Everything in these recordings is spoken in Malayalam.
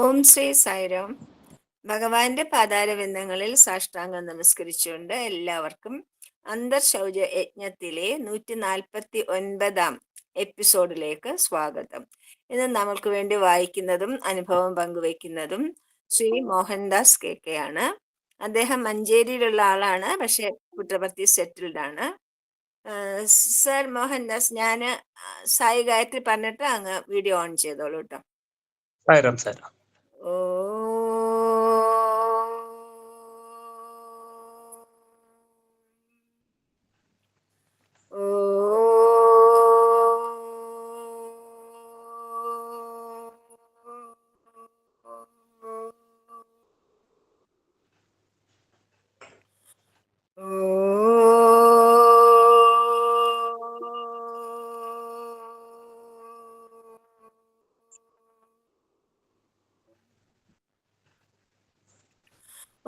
ഓം ശ്രീ സായിരാം. ഭഗവാന്റെ പാതാരവിന്ദങ്ങളിൽ സാഷ്ടാംഗം നമസ്കരിച്ചുകൊണ്ട് എല്ലാവർക്കും അന്തർശൗച യജ്ഞത്തിലെ 149 എപ്പിസോഡിലേക്ക് സ്വാഗതം. ഇന്ന് നമ്മൾക്ക് വേണ്ടി വായിക്കുന്നതും അനുഭവം പങ്കുവയ്ക്കുന്നതും ശ്രീ മോഹൻദാസ് കെ ആണ്. അദ്ദേഹം മഞ്ചേരിയിലുള്ള ആളാണ്, പക്ഷെ പുട്ടപർത്തി സെറ്റിൽഡ് ആണ്. സർ മോഹൻദാസ്, ഞാൻ സായി ഗായത്രി പറഞ്ഞിട്ട് അങ്ങ് വീഡിയോ ഓൺ ചെയ്തോളൂ കേട്ടോ. സായിരാം സായിരാം.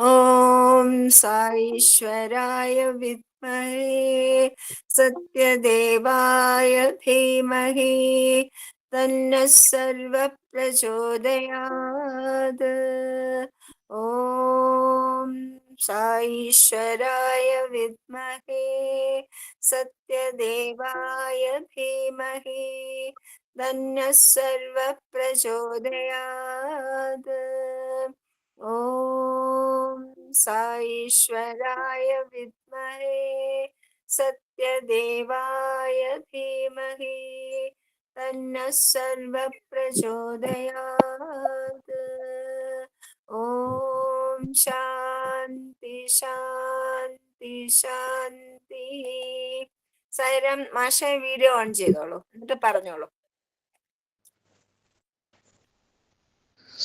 ഓം സാईश्वराय വിദ്മഹേ സത്യദേവായ ധീമഹി തന്നഃ സർവഃ പ്രചോദയാത്. ഓം സാईश्वराय വിദ്മഹേ സത്യദേവായ ധീമഹി തന്നഃ സർവഃ പ്രചോദയാത്. ഓം സാईश्वराय വിദ്മഹേ സത്യദേവായ ധീമഹി തന്നഃ സർവഃ പ്രചോദയാത്. ഓം ശാന്തി ശാന്തി ശാന്തി. സായിരാം മാഷ വീഡിയോ ഓൺ ചെയ്തോളൂ, എന്നിട്ട് പറഞ്ഞോളൂ.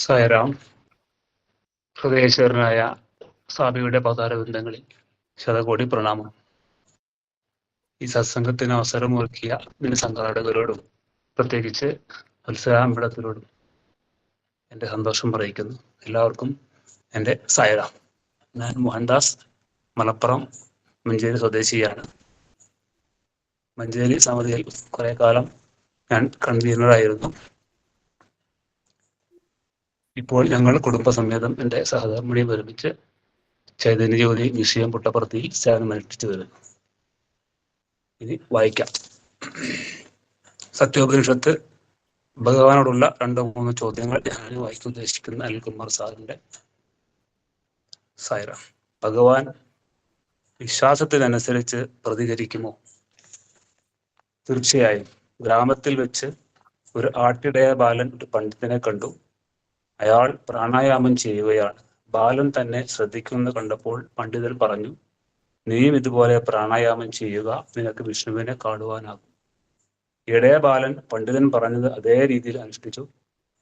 സായിരാം. ഹൃദയേശ്വരനായ സ്വാമിയുടെ പാതാരവൃന്ദങ്ങളിൽ ശതകോടി പ്രണാമം. ഈ സത്സംഗത്തിന് അവസരമൊരുക്കിയ ഇതിന് സംഘാടകരോടും പ്രത്യേകിച്ച് മത്സരാമ്പടത്തിനോടും എൻ്റെ സന്തോഷം പറയിക്കുന്നു. എല്ലാവർക്കും എൻ്റെ സായിരാം. ഞാൻ മോഹൻദാസ്, മലപ്പുറം മഞ്ചേരി സ്വദേശിയാണ്. മഞ്ചേരി സമിതിയിൽ കുറെ കാലം ഞാൻ കൺവീനറായിരുന്നു. ഇപ്പോൾ ഞങ്ങൾ കുടുംബസമേതം എൻ്റെ സഹധർമ്മിണിയെ ഒരുമിച്ച് ചൈതന്യജ്യോതി വിഷയം പുട്ടപർത്തിയിൽ സേവനമനുഷ്ഠിച്ചു വരുന്നു. ഇനി വായിക്കാം. സത്യോപനിഷത്ത് ഭഗവാനോടുള്ള 2-3 ചോദ്യങ്ങൾ ഞാൻ വായിക്കാൻ ഉദ്ദേശിക്കുന്ന അനിൽകുമാർ സാറിന്റെ. സായിരാം. ഭഗവാൻ വിശ്വാസത്തിനനുസരിച്ച് പ്രതികരിക്കുമോ? തീർച്ചയായും. ഗ്രാമത്തിൽ വെച്ച് ഒരു ആട്ടിടയ ബാലൻ ഒരു പണ്ഡിതനെ കണ്ടു. അയാൾ പ്രാണായാമം ചെയ്യുകയാണ്. ബാലൻ തന്നെ ശ്രദ്ധിക്കുന്നത് കണ്ടപ്പോൾ പണ്ഡിതൻ പറഞ്ഞു, നീയും ഇതുപോലെ പ്രാണായാമം ചെയ്യുക, നിനക്ക് വിഷ്ണുവിനെ കാണുവാനാകും. ഇടയ ബാലൻ പണ്ഡിതൻ പറഞ്ഞത് അതേ രീതിയിൽ അനുഷ്ഠിച്ചു.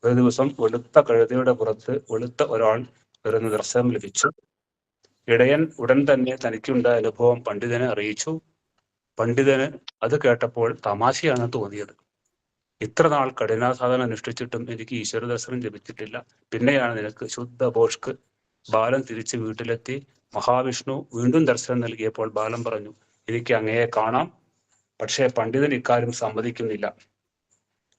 ഒരു ദിവസം വെളുത്ത കഴുതയുടെ പുറത്ത് വെളുത്ത ഒരാൾ വരുന്ന ദർശനം ലഭിച്ചു. ഇടയൻ ഉടൻ തന്നെ തനിക്കുണ്ടായ അനുഭവം പണ്ഡിതനെ അറിയിച്ചു. പണ്ഡിതന് അത് കേട്ടപ്പോൾ തമാശയാണ് തോന്നിയത്. ഇത്ര നാൾ കഠിനാസാധന അനുഷ്ഠിച്ചിട്ടും എനിക്ക് ഈശ്വര ദർശനം ലഭിച്ചിട്ടില്ല. പിന്നെയാണ് നിനക്ക് ശുദ്ധ ഭോഷ്ക്. ബാലൻ തിരിച്ച് വീട്ടിലെത്തി. മഹാവിഷ്ണു വീണ്ടും ദർശനം നൽകിയപ്പോൾ ബാലൻ പറഞ്ഞു, എനിക്ക് അങ്ങയെ കാണാം, പക്ഷേ പണ്ഡിതൻ ഇക്കാര്യം സമ്മതിക്കുന്നില്ല.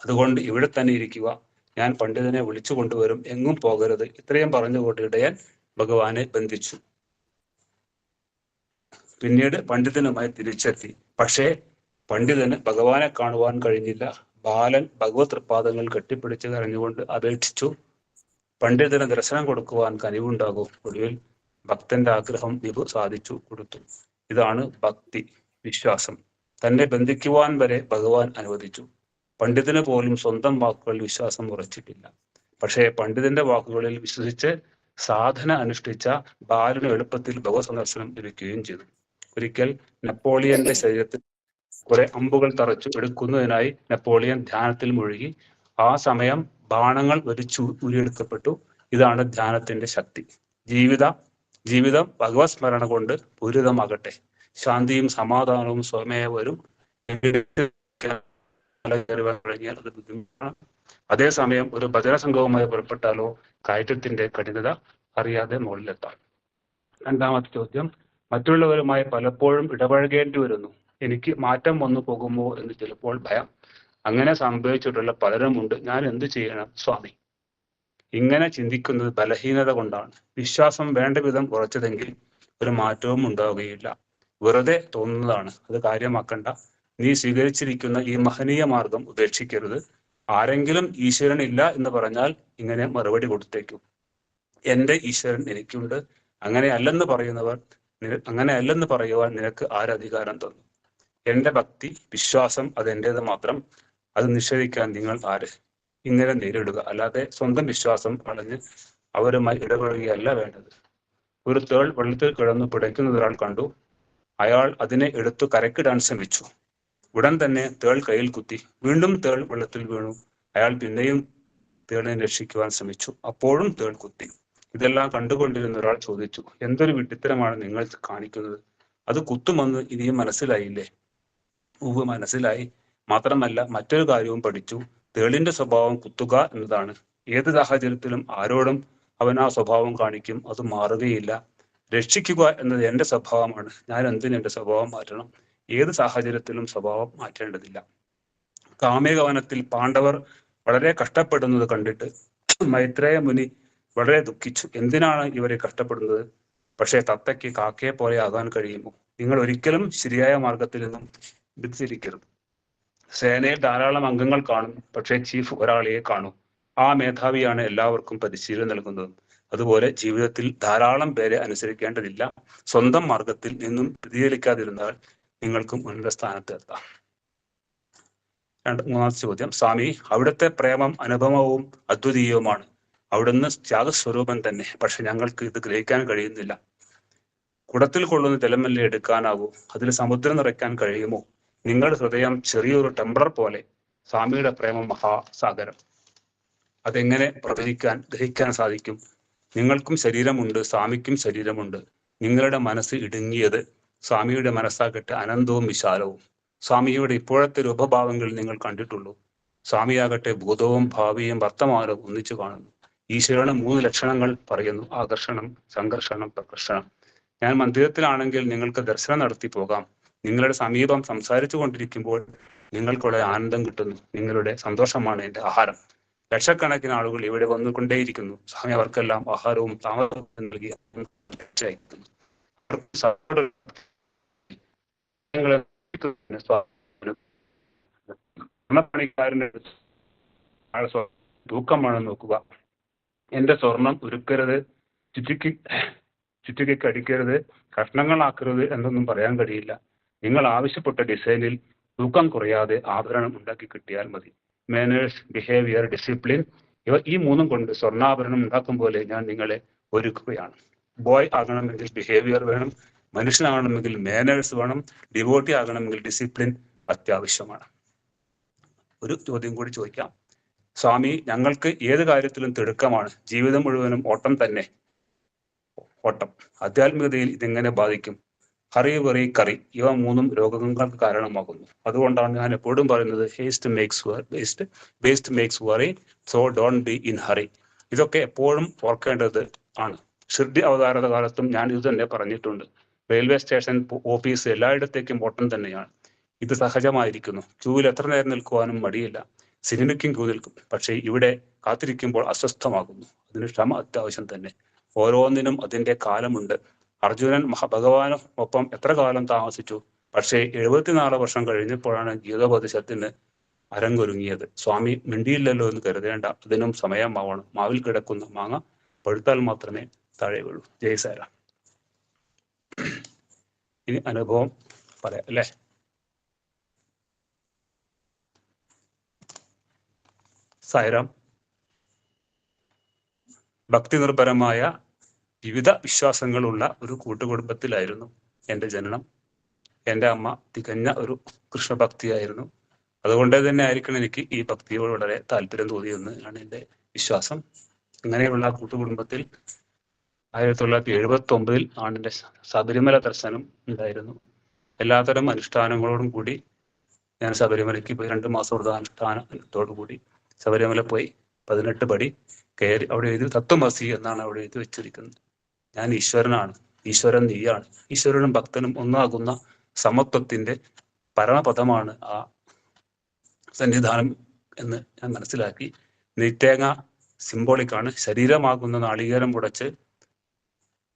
അതുകൊണ്ട് ഇവിടെ തന്നെ ഇരിക്കുക, ഞാൻ പണ്ഡിതനെ വിളിച്ചു കൊണ്ടുവരും, എങ്ങും പോകരുത്. ഇത്രയും പറഞ്ഞുകൊണ്ട് ഇടയൻ ഭഗവാനെ ബന്ധിച്ചു. പിന്നീട് പണ്ഡിതനുമായി തിരിച്ചെത്തി. പക്ഷേ പണ്ഡിതന് ഭഗവാനെ കാണുവാൻ കഴിഞ്ഞില്ല. ബാലൻ ഭഗവത് തൃപ്പാദങ്ങൾ കെട്ടിപ്പിടിച്ച് കരഞ്ഞുകൊണ്ട് അപേക്ഷിച്ചു, പണ്ഡിതന് ദർശനം കൊടുക്കുവാൻ കനിവുണ്ടാകും. ഒടുവിൽ ഭക്തന്റെ ആഗ്രഹം വിഭു സാധിച്ചു കൊടുത്തു. ഇതാണ് ഭക്തി, വിശ്വാസം. തന്നെ ബന്ധിക്കുവാൻ വരെ ഭഗവാൻ അനുവദിച്ചു. പണ്ഡിതന് പോലും സ്വന്തം വാക്കുകളിൽ വിശ്വാസം ഉറച്ചിട്ടില്ല. പക്ഷേ പണ്ഡിതന്റെ വാക്കുകളിൽ വിശ്വസിച്ച് സാധന അനുഷ്ഠിച്ച ബാലന് എളുപ്പത്തിൽ ഭഗവത് സന്ദർശനം ലഭിക്കുകയും ചെയ്തു. ഒരിക്കൽ നെപ്പോളിയന്റെ ശരീരത്തിൽ കുറെ അമ്പുകൾ തറച്ചു എടുക്കുന്നതിനായി നെപ്പോളിയൻ ധ്യാനത്തിൽ മുഴുകി. ആ സമയം ബാണങ്ങൾ വലിച്ചു ഊരിയെടുക്കപ്പെട്ടു. ഇതാണ് ധ്യാനത്തിന്റെ ശക്തി. ജീവിതം ഭഗവത് സ്മരണ കൊണ്ട് പൂരിതമാകട്ടെ. ശാന്തിയും സമാധാനവും സ്വയമേ വരും. അത് ബുദ്ധിമുട്ടാണ്. അതേസമയം ഒരു ഭജന സംഘവുമായി പുറപ്പെട്ടാലോ കയറ്റത്തിന്റെ കഠിനത അറിയാതെ മുകളിലെത്താം. രണ്ടാമത്തെ ചോദ്യം, മറ്റുള്ളവരുമായി പലപ്പോഴും ഇടപഴകേണ്ടി വരുന്നു. എനിക്ക് മാറ്റം വന്നു പോകുമോ എന്ന് ചിലപ്പോൾ ഭയം. അങ്ങനെ സംഭവിച്ചിട്ടുള്ള പലരുമുണ്ട്. ഞാൻ എന്ത് ചെയ്യണം സ്വാമി? ഇങ്ങനെ ചിന്തിക്കുന്നത് ബലഹീനത കൊണ്ടാണ്. വിശ്വാസം വേണ്ട വിധം ഉറച്ചതെങ്കിൽ ഒരു മാറ്റവും ഉണ്ടാവുകയില്ല. വെറുതെ തോന്നുന്നതാണ്, അത് കാര്യമാക്കണ്ട. നീ സ്വീകരിച്ചിരിക്കുന്ന ഈ മഹനീയ മാർഗം ഉപേക്ഷിക്കരുത്. ആരെങ്കിലും ഈശ്വരൻ ഇല്ല എന്ന് പറഞ്ഞാൽ ഇങ്ങനെ മറുപടി കൊടുത്തേക്കും: എന്റെ ഈശ്വരൻ എനിക്കുണ്ട്. അങ്ങനെയല്ലെന്ന് പറയുവാൻ നിനക്ക് ആരധികാരം തന്നു? എന്റെ ഭക്തി, വിശ്വാസം അതെന്റേത് മാത്രം. അത് നിഷേധിക്കാൻ നിങ്ങൾ ആര്? ഇങ്ങനെ നേരിടുക, അല്ലാതെ സ്വന്തം വിശ്വാസം കളഞ്ഞ് അവരുമായി ഇടപെടുകയല്ല വേണ്ടത്. ഒരു തേൾ വെള്ളത്തിൽ കിടന്നു പിടയ്ക്കുന്നത് ഒരാൾ കണ്ടു. അയാൾ അതിനെ എടുത്തു കരക്കിടാൻ ശ്രമിച്ചു. ഉടൻ തന്നെ തേൾ കയ്യിൽ കുത്തി. വീണ്ടും തേൾ വെള്ളത്തിൽ വീണു. അയാൾ പിന്നെയും തേളിനെ രക്ഷിക്കുവാൻ ശ്രമിച്ചു. അപ്പോഴും തേൾ കുത്തി. ഇതെല്ലാം കണ്ടുകൊണ്ടിരുന്ന ഒരാൾ ചോദിച്ചു: എന്തൊരു വിഡ്ഢിത്തരമാണ് നിങ്ങൾ കാണിക്കുന്നത്? അത് കുത്തുമെന്ന് ഇനിയും മനസ്സിലായില്ലേ? ഉവ്വ്, മനസ്സിലായി. മാത്രമല്ല മറ്റൊരു കാര്യവും പഠിച്ചു. തേളിന്റെ സ്വഭാവം കുത്തുക എന്നതാണ്. ഏത് സാഹചര്യത്തിലും ആരോടും അവൻ ആ സ്വഭാവം കാണിക്കും. അത് മാറുകയില്ല. രക്ഷിക്കുക എന്നത് എന്റെ സ്വഭാവമാണ്. ഞാൻ എന്തിന് എന്റെ സ്വഭാവം മാറ്റണം? ഏത് സാഹചര്യത്തിലും സ്വഭാവം മാറ്റേണ്ടതില്ല. കാമ്യകവനത്തിൽ പാണ്ഡവർ വളരെ കഷ്ടപ്പെടുന്നത് കണ്ടിട്ട് മൈത്രേയ മുനി വളരെ ദുഃഖിച്ചു. എന്തിനാണ് ഇവരെ കഷ്ടപ്പെടുന്നത്? പക്ഷേ തത്തയ്ക്ക് കാക്കയെ പോലെ ആകാൻ കഴിയുമോ? നിങ്ങൾ ഒരിക്കലും ശരിയായ മാർഗത്തിൽ നിന്നും വ്യതിചലിക്കരുത്. സേനയിൽ ധാരാളം അംഗങ്ങൾ കാണും, പക്ഷേ ചീഫ് ഒരാളെയെ കാണൂ. ആ മേധാവിയാണ് എല്ലാവർക്കും പരിശീലനം നൽകുന്നത്. അതുപോലെ ജീവിതത്തിൽ ധാരാളം പേരെ അനുസരിക്കേണ്ടതില്ല. സ്വന്തം മാർഗത്തിൽ നിന്നും വ്യതിചലിക്കാതിരുന്നാൽ നിങ്ങൾക്കും ഉന്നത സ്ഥാനത്ത് എത്താം. മൂന്നാമത്തെ ചോദ്യം: സ്വാമി, അവിടുത്തെ പ്രേമം അനുപമവും അദ്വിതീയവുമാണ്. അവിടുന്ന് ത്യാഗസ്വരൂപൻ തന്നെ. പക്ഷെ ഞങ്ങൾക്ക് ഇത് ഗ്രഹിക്കാൻ കഴിയുന്നില്ല. കുടത്തിൽ കൊള്ളുന്ന ജലമല്ലേ എടുക്കാനാവൂ? അതിൽ സമുദ്രം നിറയ്ക്കാൻ കഴിയുമോ? നിങ്ങളുടെ ഹൃദയം ചെറിയൊരു ടെമ്പറർ പോലെ, സ്വാമിയുടെ പ്രേമം മഹാസാഗരം. അതെങ്ങനെ ഗ്രഹിക്കാൻ സാധിക്കും? നിങ്ങൾക്കും ശരീരമുണ്ട്, സ്വാമിക്കും ശരീരമുണ്ട്. നിങ്ങളുടെ മനസ്സ് ഇടുങ്ങിയത്, സ്വാമിയുടെ മനസ്സാകട്ടെ അനന്തവും വിശാലവും. സ്വാമിയുടെ ഇപ്പോഴത്തെ രൂപഭാവങ്ങൾ നിങ്ങൾ കണ്ടിട്ടുള്ളൂ. സ്വാമിയാകട്ടെ ഭൂതവും ഭാവിയും വർത്തമാനവും ഒന്നിച്ചു കാണുന്നു. ഈശ്വരന് 3 ലക്ഷണങ്ങൾ പറയുന്നു: ആകർഷണം, സംഘർഷണം, പ്രകർഷണം. ഞാൻ മന്ദിരത്തിലാണെങ്കിൽ നിങ്ങൾക്ക് ദർശനം നടത്തി പോകാം. നിങ്ങളുടെ സമീപം സംസാരിച്ചു കൊണ്ടിരിക്കുമ്പോൾ നിങ്ങൾക്കുള്ള ആനന്ദം കിട്ടുന്നു. നിങ്ങളുടെ സന്തോഷമാണ് എന്റെ ആഹാരം. ലക്ഷക്കണക്കിന് ആളുകൾ ഇവിടെ വന്നുകൊണ്ടേയിരിക്കുന്നു. സ്വാമി അവർക്കെല്ലാം ആഹാരവും താമസവും നൽകി പണിക്കാരന്റെ തൂക്കമാണ് നോക്കുക. എന്റെ സ്വർണം ഉരുക്കരുത്, ചുറ്റിക്ക് അടിക്കരുത്, കഷ്ണങ്ങളാക്കരുത് എന്നൊന്നും പറയാൻ കഴിയില്ല. നിങ്ങൾ ആവശ്യപ്പെട്ട ഡിസൈനിൽ തൂക്കം കുറയാതെ ആഭരണം ഉണ്ടാക്കി കിട്ടിയാൽ മതി. മാനേഴ്സ്, ബിഹേവിയർ, ഡിസിപ്ലിൻ, ഈ 3 കൊണ്ട് സ്വർണ്ണാഭരണം ഉണ്ടാക്കും പോലെ ഞാൻ നിങ്ങളെ ഒരുക്കുകയാണ്. ബോയ് ആകണമെങ്കിൽ ബിഹേവിയർ വേണം, മനുഷ്യനാകണമെങ്കിൽ മാനേഴ്സ് വേണം, ഡിവോട്ടി ആകണമെങ്കിൽ ഡിസിപ്ലിൻ അത്യാവശ്യമാണ്. ഒരു ചോദ്യം കൂടി ചോദിക്കാം. സ്വാമി, ഞങ്ങൾക്ക് ഏത് കാര്യത്തിലും തിടുക്കമാണ്. ജീവിതം മുഴുവനും ഓട്ടം തന്നെ. ഓട്ടം ആധ്യാത്മികതയിൽ ഇതെങ്ങനെ ബാധിക്കും? ഹറി, വെറി, കറി, ഇവ 3 രോഗങ്ങൾക്ക് കാരണമാകുന്നു. അതുകൊണ്ടാണ് ഞാൻ എപ്പോഴും പറയുന്നത് waste makes worry, so don't be in hurry. ഇതൊക്കെ എപ്പോഴും ഓർക്കേണ്ടത് ആണ്. ഷിർഡി അവതാരത കാലത്തും ഞാൻ ഇത് തന്നെ പറഞ്ഞിട്ടുണ്ട്. റെയിൽവേ സ്റ്റേഷൻ, ഓഫീസ്, എല്ലായിടത്തേക്കും ഓട്ടം തന്നെയാണ്. ഇത് സഹജമായിരിക്കുന്നു. ക്യൂവിൽ എത്ര നേരം നിൽക്കുവാനും മടിയില്ല. സിനിമയ്ക്കും ക്യൂ നിൽക്കും. പക്ഷേ ഇവിടെ കാത്തിരിക്കുമ്പോൾ അസ്വസ്ഥമാകുന്നു. അതിന് ക്ഷമ അത്യാവശ്യം തന്നെ. ഓരോന്നിനും അതിൻ്റെ കാലമുണ്ട്. അർജുനൻ ഭഗവാനൊപ്പം എത്ര കാലം താമസിച്ചു? പക്ഷേ 74 വർഷം കഴിഞ്ഞപ്പോഴാണ് ഗീതോപദേശത്തിന് അരങ്ങൊരുങ്ങിയത്. സ്വാമി മിണ്ടിയില്ലല്ലോ എന്ന് കരുതേണ്ട, അതിനും സമയമാവണം. മാവിൽ കിടക്കുന്ന മാങ്ങ പഴുത്താൽ മാത്രമേ താഴെ വീഴൂ. ജയ്. ഇനി അനുഭവം പറയാം അല്ലേ? സായിറാം. ഭക്തി നിർഭരമായ വിവിധ വിശ്വാസങ്ങളുള്ള ഒരു കൂട്ടുകുടുംബത്തിലായിരുന്നു എൻ്റെ ജനനം. എൻ്റെ അമ്മ തികഞ്ഞ ഒരു കൃഷ്ണഭക്തിയായിരുന്നു. അതുകൊണ്ട് തന്നെ ആയിരിക്കണം എനിക്ക് ഈ ഭക്തിയോട് വളരെ താല്പര്യം തോന്നിയെന്ന് ആണ് എൻ്റെ വിശ്വാസം. ഇങ്ങനെയുള്ള കൂട്ടുകുടുംബത്തിൽ 1979 ആണ് എൻ്റെ ശബരിമല ദർശനം ഉണ്ടായിരുന്നു. എല്ലാത്തരം അനുഷ്ഠാനങ്ങളോടും കൂടി ഞാൻ ശബരിമലയ്ക്ക് പോയി. 2 മാസം വ്രതാനുഷ്ഠാനത്തോടു കൂടി ശബരിമല പോയി 18 പടി കയറി. അവിടെ എഴുതി തത്വമസി എന്നാണ് അവിടെ എഴുതി വെച്ചിരിക്കുന്നത്. ഞാൻ ഈശ്വരനാണ്, ഈശ്വരൻ നീയാണ്. ഈശ്വരനും ഭക്തനും ഒന്നാകുന്ന സമത്വത്തിന്റെ പരമപദമാണ് ആ സന്നിധാനം എന്ന് ഞാൻ മനസ്സിലാക്കി. നെയ്ത്തേങ്ങ സിംബോളിക്കാണ്. ശരീരമാകുന്ന നാളികേരം ഉടച്ച്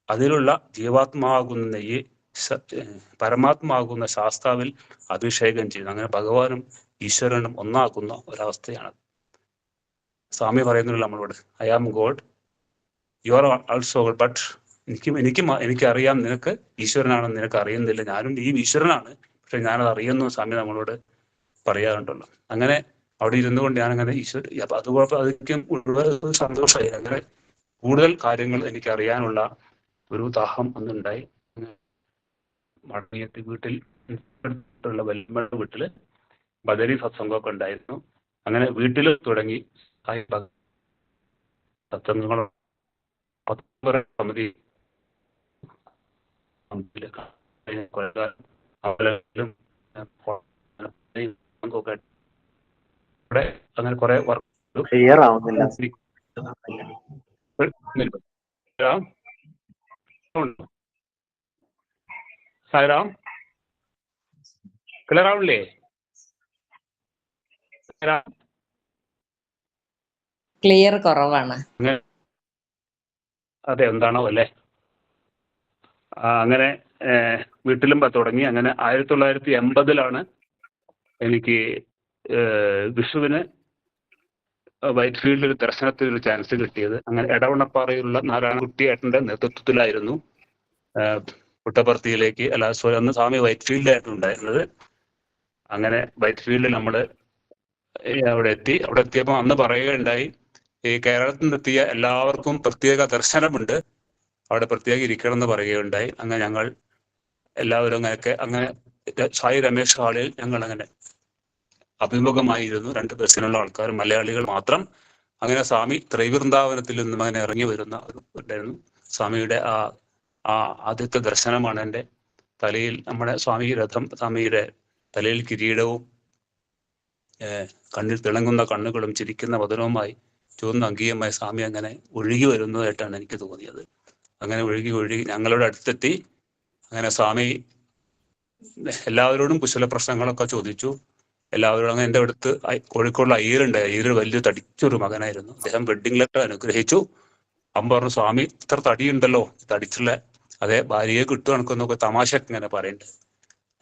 അതിലുള്ള ജീവാത്മാകുന്ന നെയ്യ് പരമാത്മാകുന്ന ശാസ്താവിൽ അഭിഷേകം ചെയ്യുന്നു. അങ്ങനെ ഭഗവാനും ഈശ്വരനും ഒന്നാക്കുന്ന ഒരവസ്ഥയാണ്. സ്വാമി പറയുന്നില്ല നമ്മളോട്, I am God, you are also God, but എനിക്കറിയാം നിനക്ക് ഈശ്വരനാണെന്ന് നിനക്ക് അറിയുന്നില്ല, ഞാനും ഈ ഈശ്വരനാണ്, പക്ഷെ ഞാനത് അറിയുന്നു സ്വാമി നമ്മളോട് പറയാറുണ്ടല്ലോ. അങ്ങനെ അവിടെ ഇരുന്നു കൊണ്ട് ഞാനങ്ങനെ അപ്പൊ അതുപോലെ അതൊക്കെ സന്തോഷമായി. അങ്ങനെ കൂടുതൽ കാര്യങ്ങൾ എനിക്ക് അറിയാനുള്ള ഒരു ദാഹം ഒന്നുണ്ടായി. മടങ്ങിയെത്തി വീട്ടിൽ വല്യമ്മയുടെ വീട്ടില് ബദരി സത്സംഗമൊക്കെ ഉണ്ടായിരുന്നു. അങ്ങനെ വീട്ടിൽ തുടങ്ങി സത്സംഗങ്ങൾ സമിതി അങ്ങനെ കുറെ വർക്ക് ക്ലിയർ ആവുന്നില്ല. സായിറാം ക്ലിയർ ആവില്ലേ? ക്ലിയർ കുറവാണ്. അതെ, എന്താണോ അല്ലേ. അങ്ങനെ വീട്ടിലും തുടങ്ങി. അങ്ങനെ 1980 എനിക്ക് വിഷുവിന് വൈറ്റ് ഫീൽഡിൽ ഒരു ദർശനത്തിൽ ഒരു ചാൻസ് കിട്ടിയത്. അങ്ങനെ എടവണ്ണപ്പാറയിലുള്ള നാരായണൻകുട്ടി ഏട്ടൻ്റെ നേതൃത്വത്തിലായിരുന്നു പുട്ടപർത്തിയിലേക്ക്, അന്ന് സ്വാമി വൈറ്റ് ഫീൽഡിലായിരുന്നു ഉണ്ടായിരുന്നത്. അങ്ങനെ വൈറ്റ് ഫീൽഡിൽ നമ്മൾ അവിടെ എത്തിയപ്പോൾ അന്ന് പറയുകയുണ്ടായി, ഈ കേരളത്തിൽ നിന്നെത്തിയ എല്ലാവർക്കും പ്രത്യേക ദർശനമുണ്ട്, അവിടെ പ്രത്യേകം ഇരിക്കണം എന്ന് പറയുകയുണ്ടായി. അങ്ങനെ ഞങ്ങൾ എല്ലാവരും അങ്ങനെ സായി രമേശ് ഹാളിൽ ഞങ്ങൾ അങ്ങനെ അഭിമുഖമായിരുന്നു. 2 ബസ്സിനുള്ള ആൾക്കാർ, മലയാളികൾ മാത്രം. അങ്ങനെ സ്വാമി ത്രൈവൃന്ദാവനത്തിൽ നിന്നും അങ്ങനെ ഇറങ്ങി വരുന്ന ഉണ്ടായിരുന്നു. സ്വാമിയുടെ ആ ആദ്യത്തെ ദർശനമാണ്. എൻ്റെ തലയിൽ നമ്മുടെ സ്വാമിയുടെ തലയിൽ കിരീടവും കണ്ണിൽ തിളങ്ങുന്ന കണ്ണുകളും ചിരിക്കുന്ന വദനവുമായി ചുവന്ന അങ്കീയമായി സ്വാമി അങ്ങനെ ഒഴുകി വരുന്നതായിട്ടാണ് എനിക്ക് തോന്നിയത്. അങ്ങനെ ഒഴുകി ഞങ്ങളുടെ അടുത്തെത്തി. അങ്ങനെ സ്വാമി എല്ലാവരോടും കുശല പ്രശ്നങ്ങളൊക്കെ ചോദിച്ചു. എല്ലാവരോടും അങ്ങനെ എൻ്റെ അടുത്ത് കോഴിക്കോടുള്ള അയ്യരുണ്ടായി. അയ്യർ വലിയ തടിച്ചൊരു മകനായിരുന്നു. അദ്ദേഹം വെഡ്ഡിംഗ് ലെറ്റർ അനുഗ്രഹിച്ചു. അവൻ പറഞ്ഞു, സ്വാമി ഇത്ര തടിയുണ്ടല്ലോ, തടിച്ചുള്ള അതേ ഭാര്യയെ കിട്ടുകണക്കൊന്നൊക്കെ തമാശക്ക് ഇങ്ങനെ പറയുന്നുണ്ട്.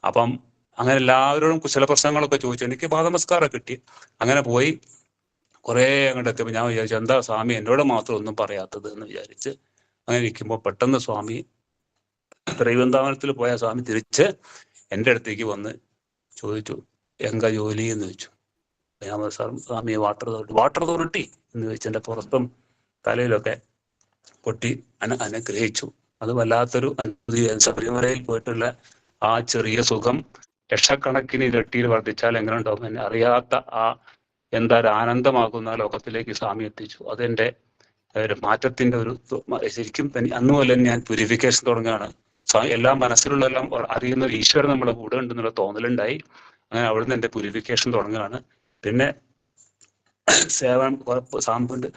അപ്പം അങ്ങനെ എല്ലാവരോടും കുശല പ്രശ്നങ്ങളൊക്കെ ചോദിച്ചു. എനിക്ക് പാദനമസ്കാരം കിട്ടി. അങ്ങനെ പോയി കുറേ അങ്ങോട്ട് എത്തിയപ്പോൾ ഞാൻ വിചാരിച്ചു, എന്താ സ്വാമി എന്നോട് മാത്രം ഒന്നും പറയാത്തത് എന്ന് വിചാരിച്ച് അങ്ങനെ ഇരിക്കുമ്പോൾ പെട്ടെന്ന് സ്വാമി ത്രൈവൃന്ദാവനത്തിൽ പോയ സ്വാമി തിരിച്ച് എൻ്റെ അടുത്തേക്ക് വന്ന് ചോദിച്ചു, എങ്ക ജോലി എന്ന് ചോദിച്ചു. ഞാൻ സ്വാമി വാട്ടർ അതോറിറ്റി എന്ന് ചോദിച്ചു. എൻ്റെ പുറത്തും തലയിലൊക്കെ പൊട്ടി അനുഗ്രഹിച്ചു. അത് വല്ലാത്തൊരു അനുഭൂതി. ശബരിമലയിൽ പോയിട്ടുള്ള ആ ചെറിയ സുഖം ലക്ഷക്കണക്കിന് ഇരട്ടിയിൽ വർദ്ധിച്ചാൽ എങ്ങനെ ഉണ്ടാവും എന്നെ അറിയാത്ത എന്താ ഒരു ആനന്ദമാകുന്ന ലോകത്തിലേക്ക് സ്വാമി എത്തിച്ചു. അതെൻ്റെ ഒരു മാറ്റത്തിന്റെ ഒരു ശരിക്കും അന്ന് പോലെ ഞാൻ പ്യൂരിഫിക്കേഷൻ തുടങ്ങുകയാണ്. എല്ലാം മനസ്സിലുള്ള എല്ലാം അറിയുന്ന ഒരു ഈശ്വരൻ നമ്മളെ കൂടെ ഉണ്ടെന്നുള്ള തോന്നലുണ്ടായി. അങ്ങനെ അവിടുന്ന് എൻ്റെ പ്യൂരിഫിക്കേഷൻ തുടങ്ങുകയാണ്. പിന്നെ സേവനം സാമ്പുണ്ട്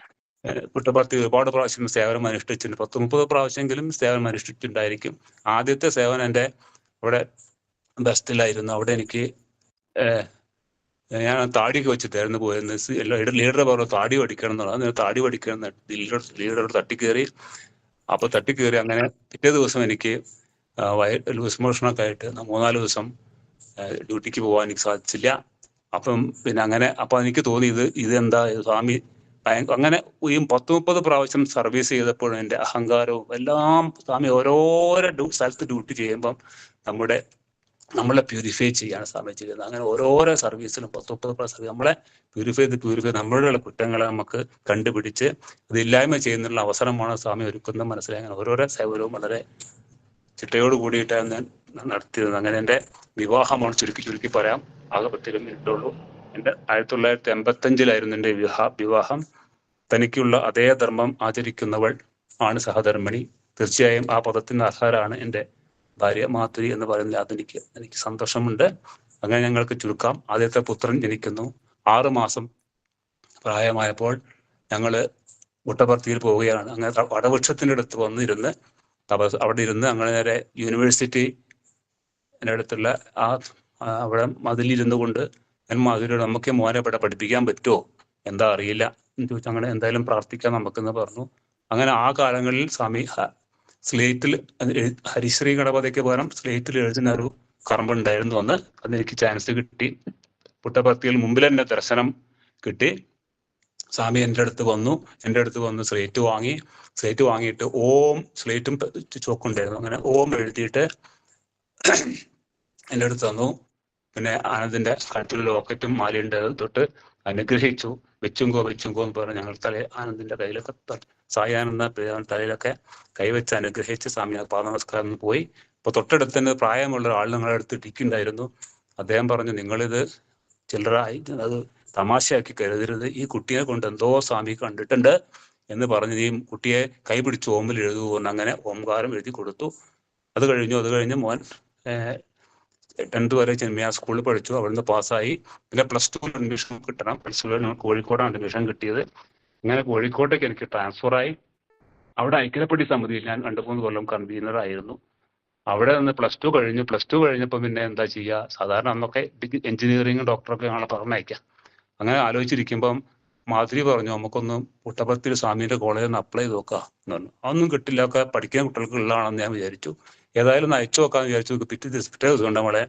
പുട്ടപർത്തി ഒരുപാട് പ്രാവശ്യം സേവനം അനുഷ്ഠിച്ചിട്ടുണ്ട്. 10-30 പ്രാവശ്യമെങ്കിലും സേവനം അനുഷ്ഠിച്ചിട്ടുണ്ടായിരിക്കും. ആദ്യത്തെ സേവനം എൻ്റെ അവിടെ ബെസ്റ്റിലായിരുന്നു. അവിടെ എനിക്ക് ഞാൻ താടിയൊക്കെ വെച്ചിട്ടായിരുന്നു പോയെന്ന്. ലീഡർ പറഞ്ഞു താടി പഠിക്കണം എന്നുള്ളത്. അന്ന് താടി പഠിക്കണം ലീഡർ തട്ടിക്കേറി. അപ്പോൾ തട്ടിക്കേറി അങ്ങനെ പിറ്റേ ദിവസം എനിക്ക് ലൂസ് മോഷനൊക്കെ ആയിട്ട് 3-4 ദിവസം ഡ്യൂട്ടിക്ക് പോകാൻ എനിക്ക് സാധിച്ചില്ല. അപ്പം പിന്നെ അങ്ങനെ അപ്പം എനിക്ക് തോന്നി ഇതെന്താ സ്വാമി അങ്ങനെ 10-30 പ്രാവശ്യം സർവീസ് ചെയ്തപ്പോഴും എൻ്റെ അഹങ്കാരവും എല്ലാം സ്വാമി ഓരോരോ സ്ഥലത്ത് ഡ്യൂട്ടി ചെയ്യുമ്പം നമ്മളെ പ്യൂരിഫൈ ചെയ്യാണ് സ്വാമി ചെയ്യുന്നത്. അങ്ങനെ ഓരോരോ സർവീസിലും 10-30 സർവീസ് നമ്മളെ പ്യൂരിഫൈ നമ്മളുടെ കുറ്റങ്ങളെ നമുക്ക് കണ്ടുപിടിച്ച് അതില്ലായ്മ ചെയ്യുന്നുള്ള അവസരമാണ് സ്വാമി ഒരുക്കുന്നത് മനസ്സിലായി. അങ്ങനെ ഓരോരോ സേവനവും വളരെ ചിട്ടയോട് കൂടിയിട്ടാണ് ഞാൻ നടത്തിയിരുന്നത്. അങ്ങനെ എൻ്റെ വിവാഹമാണ് ചുരുക്കി പറയാം. ആകെ 10 മിനിറ്റുള്ളൂ. എൻ്റെ 1985 എൻ്റെ വിവാഹം. തനിക്കുള്ള അതേ ധർമ്മം ആചരിക്കുന്നവൾ ആണ് സഹധർമ്മിണി. തീർച്ചയായും ആ പദത്തിന് അർഹരാണ് എൻ്റെ ഭാര്യ മാധുരി എന്ന് പറയുന്നത്. എനിക്ക് സന്തോഷമുണ്ട്. അങ്ങനെ ഞങ്ങൾക്ക് ചുരുക്കാം. ആദ്യത്തെ പുത്രൻ ജനിക്കുന്നു. 6 മാസം പ്രായമായപ്പോൾ ഞങ്ങൾ പുട്ടപർത്തിയിൽ പോവുകയാണ്. അങ്ങനെ വടവൃക്ഷത്തിൻ്റെ അടുത്ത് വന്നിരുന്ന് അവിടെ ഇരുന്ന് അങ്ങനെ നേരെ യൂണിവേഴ്സിറ്റി അടുത്തുള്ള അവിടെ മതിലിരുന്നു കൊണ്ട് ഞാൻ മാധുരിയോട് നമുക്ക് മോനെ പഠിപ്പിക്കാൻ പറ്റുമോ എന്താ അറിയില്ല, ചോദിച്ചു. അങ്ങനെ എന്തായാലും പ്രാർത്ഥിക്കാം നമുക്കെന്ന് പറഞ്ഞു. അങ്ങനെ ആ കാലങ്ങളിൽ സ്വാമി സ്ലേറ്റിൽ ഹരിശ്രീ ഗണപതിക്ക് പകരം സ്ലേറ്റിൽ എഴുതുന്ന ഒരു കർമ്മുണ്ടായിരുന്നു അന്ന്. അതെനിക്ക് ചാൻസ് കിട്ടി. പുട്ടപർത്തിയിൽ മുമ്പിൽ തന്നെ ദർശനം കിട്ടി. സ്വാമി എൻ്റെ അടുത്ത് വന്ന് സ്ലേറ്റ് വാങ്ങിയിട്ട് ഓം, സ്ലേറ്റും ചോക്കുണ്ടായിരുന്നു, അങ്ങനെ ഓം എഴുതിയിട്ട് എൻ്റെ അടുത്ത് തന്നു. പിന്നെ ആനന്ദിന്റെ കഴുത്തിൽ ലോക്കറ്റും മാലയുണ്ട്, തൊട്ട് അനുഗ്രഹിച്ചു. വെച്ചുങ്കോ എന്ന് പറഞ്ഞ് ഞങ്ങൾ ആനന്ദിന്റെ കയ്യിലൊക്കെ സായാനന്ദ തലയിലൊക്കെ കൈവച്ച് അനുഗ്രഹിച്ച് സ്വാമി പാദനമസ്കാരം പോയി. അപ്പൊ തൊട്ടടുത്ത് തന്നെ പ്രായമുള്ള ഒരാൾ ഞങ്ങളുടെ അടുത്ത് ഇരിക്കുന്നുണ്ടായിരുന്നു. അദ്ദേഹം പറഞ്ഞു, നിങ്ങളിത് ചില്ലറായി അത് തമാശയാക്കി കരുതരുത്, ഈ കുട്ടിയെ കൊണ്ട് എന്തോ സ്വാമി കണ്ടിട്ടുണ്ട് എന്ന് പറഞ്ഞ് ഈ കുട്ടിയെ കൈ പിടിച്ച് ഓമിൽ എഴുതുമെന്ന്. അങ്ങനെ ഓംകാരം എഴുതി കൊടുത്തു. അത് കഴിഞ്ഞ് മോൻ 10th വരെ ചെന്മയ സ്കൂളിൽ പഠിച്ചു. അവിടുന്ന് പാസ്സായി. പിന്നെ +2 അഡ്മിഷൻ കിട്ടണം. +2 കോഴിക്കോടാണ് അഡ്മിഷൻ കിട്ടിയത്. ഇങ്ങനെ കോഴിക്കോട്ടേക്ക് എനിക്ക് ട്രാൻസ്ഫർ ആയി. അവിടെ ഐക്യപ്പെട്ടി സമിതിയിൽ ഞാൻ 2-3 കൊല്ലം കൺവീനർ ആയിരുന്നു. അവിടെ നിന്ന് +2 കഴിഞ്ഞപ്പോൾ പിന്നെ എന്താ ചെയ്യുക, സാധാരണ അന്നൊക്കെ എഞ്ചിനീയറിംഗ് ഡോക്ടറൊക്കെ ഞങ്ങളെ പറഞ്ഞയക്കാം. അങ്ങനെ ആലോചിച്ചിരിക്കുമ്പം മാധുരി പറഞ്ഞു, നമുക്കൊന്ന് പുട്ടപർത്തിയിൽ സ്വാമിയുടെ കോളേജിൽ നിന്ന് അപ്ലൈ ചെയ്ത് നോക്കാം എന്ന് പറഞ്ഞു. അതൊന്നും കിട്ടില്ല, ഒക്കെ പഠിക്കുന്ന കുട്ടികൾക്ക് ഉള്ളതാണെന്ന് ഞാൻ വിചാരിച്ചു. ഏതായാലും ഒന്ന് അയച്ചു നോക്കാമെന്ന് വിചാരിച്ചു. പിറ്റേ ദിവസം നമ്മളെ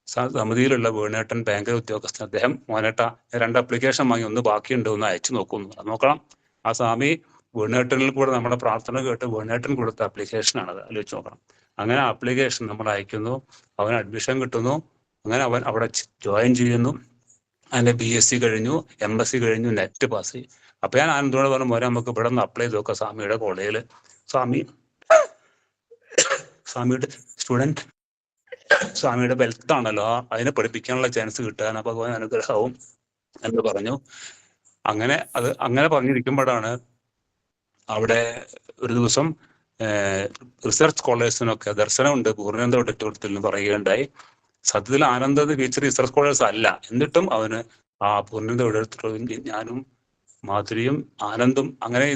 സമിതിയിലുള്ള വേണേട്ടൻ, ബാങ്ക് ഉദ്യോഗസ്ഥൻ, അദ്ദേഹം, മോനേട്ട 2 അപ്ലിക്കേഷൻ വാങ്ങി, ഒന്ന് ബാക്കിയുണ്ട്, ഒന്ന് അയച്ചു നോക്കണം. ആ സ്വാമി വേണേട്ടനിൽ കൂടെ നമ്മുടെ പ്രാർത്ഥന കേട്ട് വേണേട്ടൻ കൊടുത്ത അപ്ലിക്കേഷനാണ്, അത് ആലോചിച്ച് നോക്കണം. അങ്ങനെ ആപ്ലിക്കേഷൻ നമ്മൾ അയക്കുന്നു, അവൻ അഡ്മിഷൻ കിട്ടുന്നു. അങ്ങനെ അവൻ അവിടെ ജോയിൻ ചെയ്യുന്നു. അതിന്റെ BSc കഴിഞ്ഞു, MSc കഴിഞ്ഞു, നെറ്റ് പാസ് ചെയ്യും. അപ്പൊ ഞാൻ ആനന്ദോട് പറഞ്ഞു, മോനെ നമുക്ക് ഇവിടെ നിന്ന് അപ്ലൈ ചെയ്ത് നോക്കാം സ്വാമിയുടെ കോളേജിൽ. സ്വാമിയുടെ സ്റ്റുഡന്റ്, സ്വാമിയുടെ ബെൽത്താണല്ലോ, അതിനെ പഠിപ്പിക്കാനുള്ള ചാൻസ് കിട്ടാൻ ഭഗവാൻ അനുഗ്രഹവും എന്ന് പറഞ്ഞു. അങ്ങനെ പറഞ്ഞിരിക്കുമ്പോഴാണ് അവിടെ ഒരു ദിവസം റിസർച്ച് സ്കോളേഴ്സിനൊക്കെ ദർശനമുണ്ട് പൂർണ്ണാനന്ദ ഓഡിറ്റോറിയത്തിൽ നിന്ന് പറയുകയുണ്ടായി. സത്യത്തിൽ ആനന്ദ ടീച്ചർ റിസർച്ച് സ്കോളേഴ്സ് അല്ല, എന്നിട്ടും അവന് ആ പൂർണ്ണാനന്ദ ഓഡിറ്റോറിയത്തിൽ ഞാനും മാധുരിയും ആനന്ദും അങ്ങനെ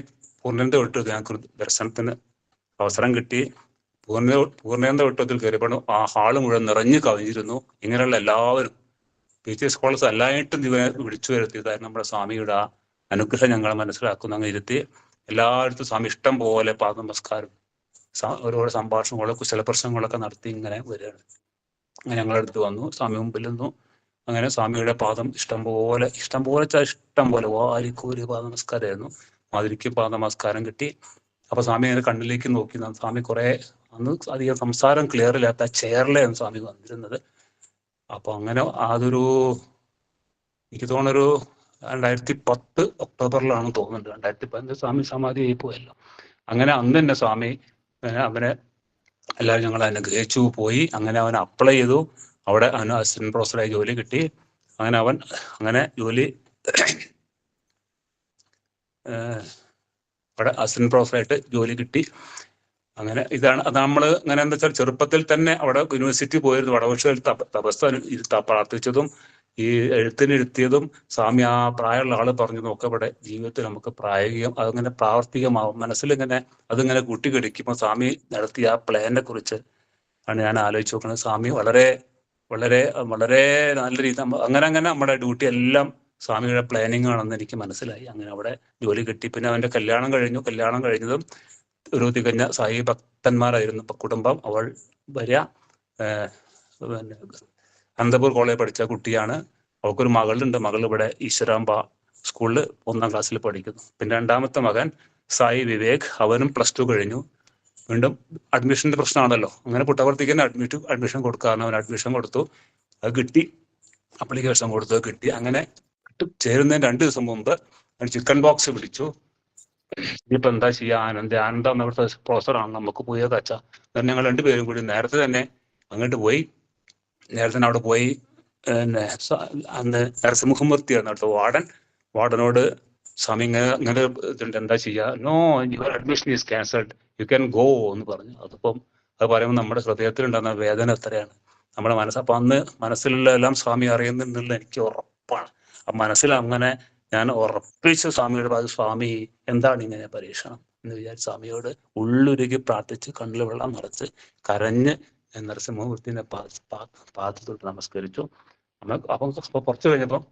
പൂർണ്ണാനന്ദ ഓഡിറ്റോറിയത്തിൽ ഞങ്ങൾക്ക് ദർശനത്തിന് അവസരം കിട്ടി. പൂർണ്ണാനന്ദ ഓഡിറ്റോറിയത്തിൽ കയറിയപ്പോൾ ആ ഹാള് മുഴുവൻ നിറഞ്ഞു കവിഞ്ഞിരുന്നു. ഇങ്ങനെയുള്ള എല്ലാവരും PG സ്കോളേഴ്സ് എല്ലായിട്ടും ഇവനെ വിളിച്ചു വരുത്തിയതായി നമ്മുടെ സ്വാമിയുടെ ആ അനുഗ്രഹം ഞങ്ങൾ മനസ്സിലാക്കുന്നു. അങ്ങ് ഇരുത്തി എല്ലായിടത്തും സ്വാമി ഇഷ്ടം പോലെ പാദനമസ്കാരം, ഓരോ സംഭാഷണങ്ങളോ കുശലപ്രശ്നങ്ങളൊക്കെ നടത്തി ഇങ്ങനെ വരികയാണ്. അങ്ങനെ ഞങ്ങളുടെ അടുത്ത് വന്നു, സ്വാമി മുമ്പിൽ നിന്നു. അങ്ങനെ സ്വാമിയുടെ പാദം ഇഷ്ടം പോലെ വാരിക്കോരി പാദനമസ്കാരമായിരുന്നു. മാതിരിക്ക് പാദനമസ്കാരം കിട്ടി. അപ്പൊ സ്വാമി അങ്ങനെ കണ്ണിലേക്ക് നോക്കി. സ്വാമി കുറെ അന്ന് അധികം സംസാരം ക്ലിയർ ഇല്ലാത്ത ചെയറിലാണ് സ്വാമി വന്നിരുന്നത്. അപ്പൊ അങ്ങനെ അതൊരു എനിക്ക് തോന്നുന്നൊരു 2010 ഒക്ടോബറിലാണ് തോന്നുന്നുണ്ട്. 2015 സ്വാമി സമാധി ആയി പോയല്ലോ. അങ്ങനെ അന്ന് തന്നെ സ്വാമി അവനെ എല്ലാവരും ഞങ്ങളെ അനുഗ്രഹിച്ചു പോയി. അങ്ങനെ അവൻ അപ്ലൈ ചെയ്തു. അവിടെ അവന് അസിസ്റ്റന്റ് പ്രൊഫസറായി ജോലി കിട്ടി. അങ്ങനെ അവൻ ജോലി അവിടെ അസിസ്റ്റന്റ് പ്രൊഫസറായിട്ട് ജോലി കിട്ടി. അങ്ങനെ അത് നമ്മൾ അങ്ങനെ എന്താ വെച്ചാൽ ചെറുപ്പത്തിൽ തന്നെ അവിടെ യൂണിവേഴ്സിറ്റി പോയിരുന്നു. വടവക്ഷയിൽ തപസ് പ്രാർത്ഥിച്ചതും ഈ എഴുത്തിനിരുത്തിയതും സ്വാമി ആ പ്രായമുള്ള ആള് പറഞ്ഞു, നോക്കുക ഇവിടെ ജീവിതത്തിൽ നമുക്ക് അതങ്ങനെ പ്രാവർത്തികമാവും. മനസ്സിലിങ്ങനെ അതിങ്ങനെ കൂട്ടിക്കടിക്കുമ്പോൾ സ്വാമി നടത്തിയ ആ പ്ലാനെ കുറിച്ച് ആണ് ഞാൻ ആലോചിച്ച് നോക്കുന്നത്. സ്വാമി വളരെ വളരെ വളരെ നല്ല രീതി അങ്ങനെ നമ്മുടെ ഡ്യൂട്ടി എല്ലാം സ്വാമിയുടെ പ്ലാനിങ് ആണെന്ന് എനിക്ക് മനസ്സിലായി. അങ്ങനെ അവിടെ ജോലി കിട്ടി. പിന്നെ അവന്റെ കല്യാണം കഴിഞ്ഞതും ഒരു തികഞ്ഞ സായി ഭക്തന്മാരായിരുന്നു കുടുംബം. അവൾ ഭാര്യ അനന്തപൂർ കോളേജിൽ പഠിച്ച കുട്ടിയാണ്. അവൾക്കൊരു മകളുണ്ട്. മകൾ ഇവിടെ ഈശ്വരാംബ സ്കൂളിൽ 1ാം ക്ലാസ്സിൽ പഠിക്കുന്നു. പിന്നെ 2ാമത്തെ മകൻ സായി വിവേക്, അവനും +2 കഴിഞ്ഞു. വീണ്ടും അഡ്മിഷന്റെ പ്രശ്നമാണല്ലോ. അങ്ങനെ പുട്ടപർത്തിക്ക് തന്നെ അഡ്മിഷൻ കൊടുക്കാറുണ്ട്. അവൻ അഡ്മിഷൻ കൊടുത്തു, അത് കിട്ടി. അപ്ലിക്കേഷൻ കൊടുത്തു, കിട്ടി. അങ്ങനെ ചേരുന്നതിന് 2 ദിവസം മുമ്പ് ചിക്കൻ ബോക്സ് പിടിച്ചു. ഇനിയിപ്പോ എന്താ ചെയ്യാ, ആനന്ദ അവിടുത്തെ പ്രൊഫസറാണ്, നമുക്ക് പോയോ കച്ചാ. എന്നിട്ട് ഞങ്ങൾ 2 പേരും കൂടി നേരത്തെ തന്നെ അങ്ങോട്ട് പോയി. അവിടെ പോയി അന്ന് നരസിംഹമൂർത്തിയാണ് അവിടുത്തെ വാർഡനോട് സ്വാമി ഇങ്ങനെ ഇതുണ്ട്, എന്താ ചെയ്യാ, no your admission is cancelled, you can go എന്ന് പറഞ്ഞു. അത് പറയുമ്പോൾ നമ്മുടെ ഹൃദയത്തിലുണ്ടാകുന്ന വേദന എത്രയാണ്, നമ്മുടെ അപ്പൊ അന്ന് മനസ്സിലുള്ള എല്ലാം സ്വാമി അറിയുന്നുണ്ടെന്നുള്ള എനിക്ക് ഉറപ്പാണ്. ആ മനസ്സിൽ അങ്ങനെ ഞാൻ ഉറപ്പിച്ച സ്വാമിയുടെ സ്വാമി എന്താണ് ഇങ്ങനെ പരീക്ഷണം എന്ന് വിചാരിച്ച് സ്വാമിയോട് ഉള്ളുരുകി പ്രാർത്ഥിച്ച് കണ്ണിൽ വെള്ളം നിറച്ച് കരഞ്ഞ് നരസിംഹമൂർത്തിനെ പാദത്തോട്ട് നമസ്കരിച്ചു. അപ്പം കുറച്ച് കഴിഞ്ഞപ്പം